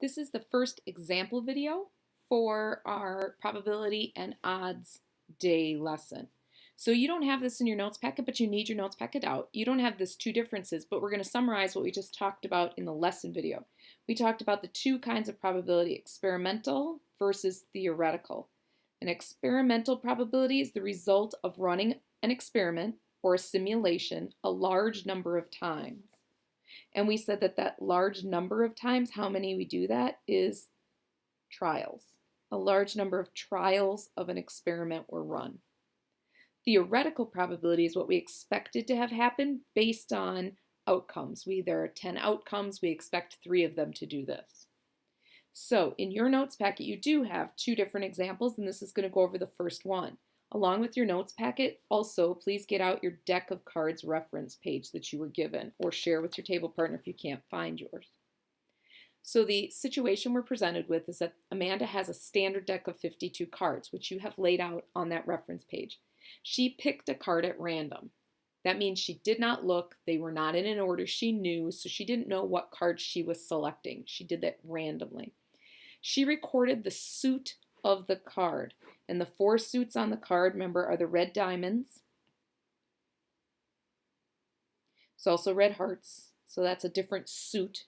This is the first example video for our probability and odds day lesson. So you don't have this in your notes packet, but you need your notes packet out. You don't have this two differences, but we're going to summarize what we just talked about in the lesson video. We talked about the two kinds of probability, experimental versus theoretical. An experimental probability is the result of running an experiment or a simulation a large number of times. And we said that that large number of times, how many we do that, is trials. A large number of trials of an experiment were run. Theoretical probability is what we expected to have happen based on outcomes. There are 10 outcomes. We expect 3 of them to do this. So in your notes packet, you do have 2 different examples, and this is going to go over the first one. Along with your notes packet, also please get out your deck of cards reference page that you were given, or share with your table partner if you can't find yours. So the situation we're presented with is that Amanda has a standard deck of 52 cards, which you have laid out on that reference page. She picked a card at random. That means she did not look, they were not in an order she knew, so she didn't know what card she was selecting. She did that randomly. She recorded the suit of the card. And the 4 suits on the card, remember, are the red diamonds. It's also red hearts, so that's a different suit.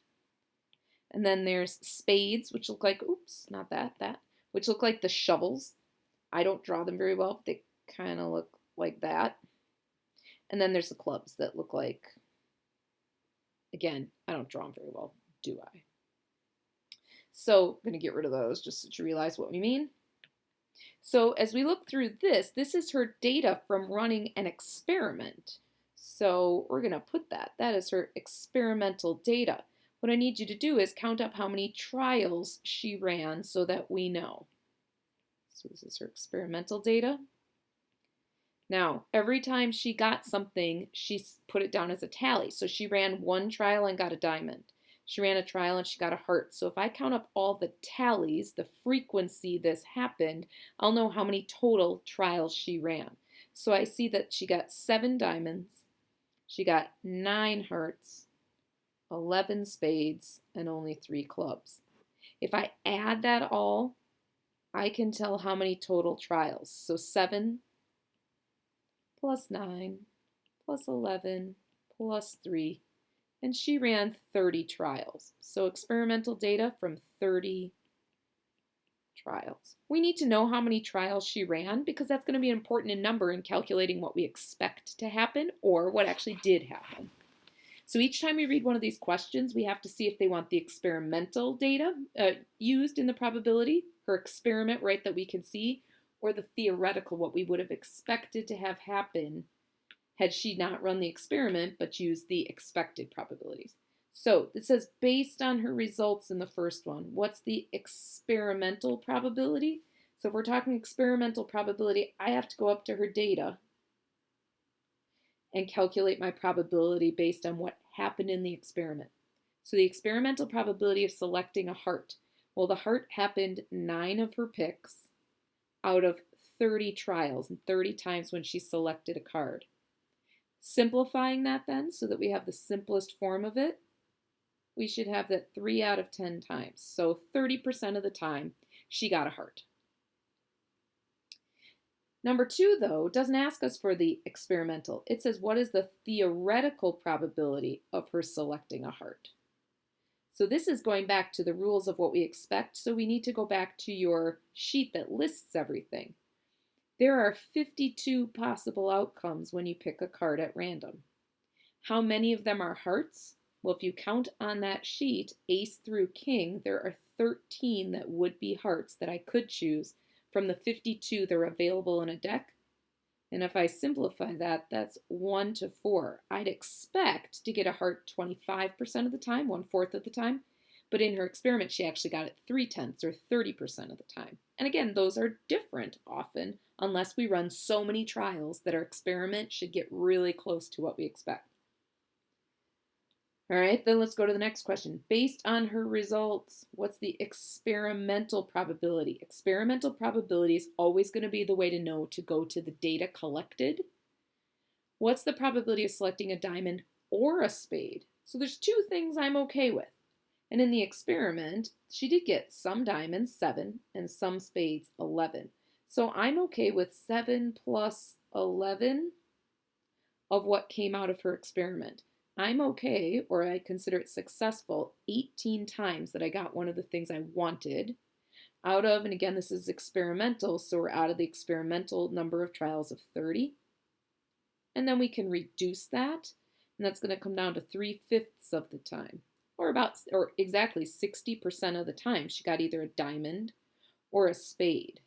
And then there's spades, which look like, oops, not that, which look like the shovels. I don't draw them very well, but they kind of look like that. And then there's the clubs that look like, again, I don't draw them very well, do I? So I'm going to get rid of those just so you realize what we mean. So as we look through this is her data from running an experiment. So we're going to put that. That is her experimental data. What I need you to do is count up how many trials she ran so that we know. So this is her experimental data. Now, every time she got something, she put it down as a tally. So she ran 1 trial and got a diamond. She ran a trial and she got a heart. So if I count up all the tallies, the frequency this happened, I'll know how many total trials she ran. So I see that she got 7 diamonds, she got 9 hearts, 11 spades, and only 3 clubs. If I add that all, I can tell how many total trials. So 7 plus 9 plus 11 plus 3. And she ran 30 trials. So experimental data from 30 trials. We need to know how many trials she ran because that's going to be an important number in calculating what we expect to happen or what actually did happen. So each time we read one of these questions, we have to see if they want the experimental data used in the probability, her experiment, right, that we can see, or the theoretical, what we would have expected to have happen had she not run the experiment but used the expected probabilities. So it says based on her results in the first one, what's the experimental probability? So if we're talking experimental probability, I have to go up to her data and calculate my probability based on what happened in the experiment. So the experimental probability of selecting a heart. Well, the heart happened 9 of her picks out of 30 trials and 30 times when she selected a card. Simplifying that then so that we have the simplest form of it, we should have that 3 out of 10 times. So 30% of the time she got a heart. Number 2, though, doesn't ask us for the experimental. It says what is the theoretical probability of her selecting a heart. So this is going back to the rules of what we expect. So we need to go back to your sheet that lists everything. There are 52 possible outcomes when you pick a card at random. How many of them are hearts? Well, if you count on that sheet, ace through king, there are 13 that would be hearts that I could choose from the 52 that are available in a deck. And if I simplify that, that's 1 to 4. I'd expect to get a heart 25% of the time, 1/4 of the time. But in her experiment, she actually got it 3/10 or 30% of the time. And again, those are different often, unless we run so many trials that our experiment should get really close to what we expect. All right, then let's go to the next question. Based on her results, what's the experimental probability? Experimental probability is always going to be the way to know to go to the data collected. What's the probability of selecting a diamond or a spade? So there's 2 things I'm okay with. And in the experiment, she did get some diamonds, 7, and some spades, 11. So I'm okay with 7 plus 11 of what came out of her experiment. I'm okay, or I consider it successful, 18 times that I got one of the things I wanted out of, and again, this is experimental, so we're out of the experimental number of trials of 30. And then we can reduce that, and that's going to come down to 3/5 of the time, or exactly 60% of the time she got either a diamond or a spade.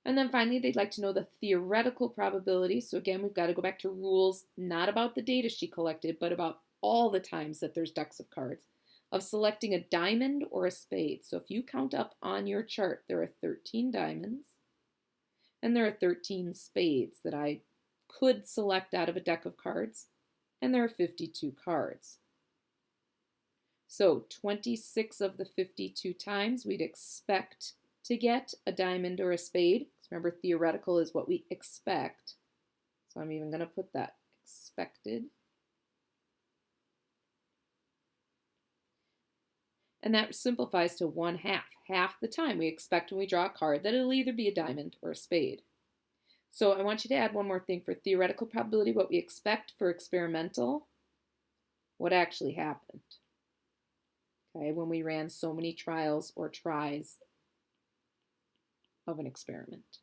And then finally, they'd like to know the theoretical probability. So again, we've got to go back to rules, not about the data she collected, but about all the times that there's decks of cards, of selecting a diamond or a spade. So if you count up on your chart, there are 13 diamonds and there are 13 spades that I could select out of a deck of cards, and there are 52 cards. So 26 of the 52 times we'd expect to get a diamond or a spade. Remember, theoretical is what we expect. So I'm even going to put that, expected. And that simplifies to 1/2. Half the time we expect when we draw a card that it'll either be a diamond or a spade. So I want you to add one more thing for theoretical probability, what we expect for experimental, what actually happened. Okay, when we ran so many trials or tries of an experiment.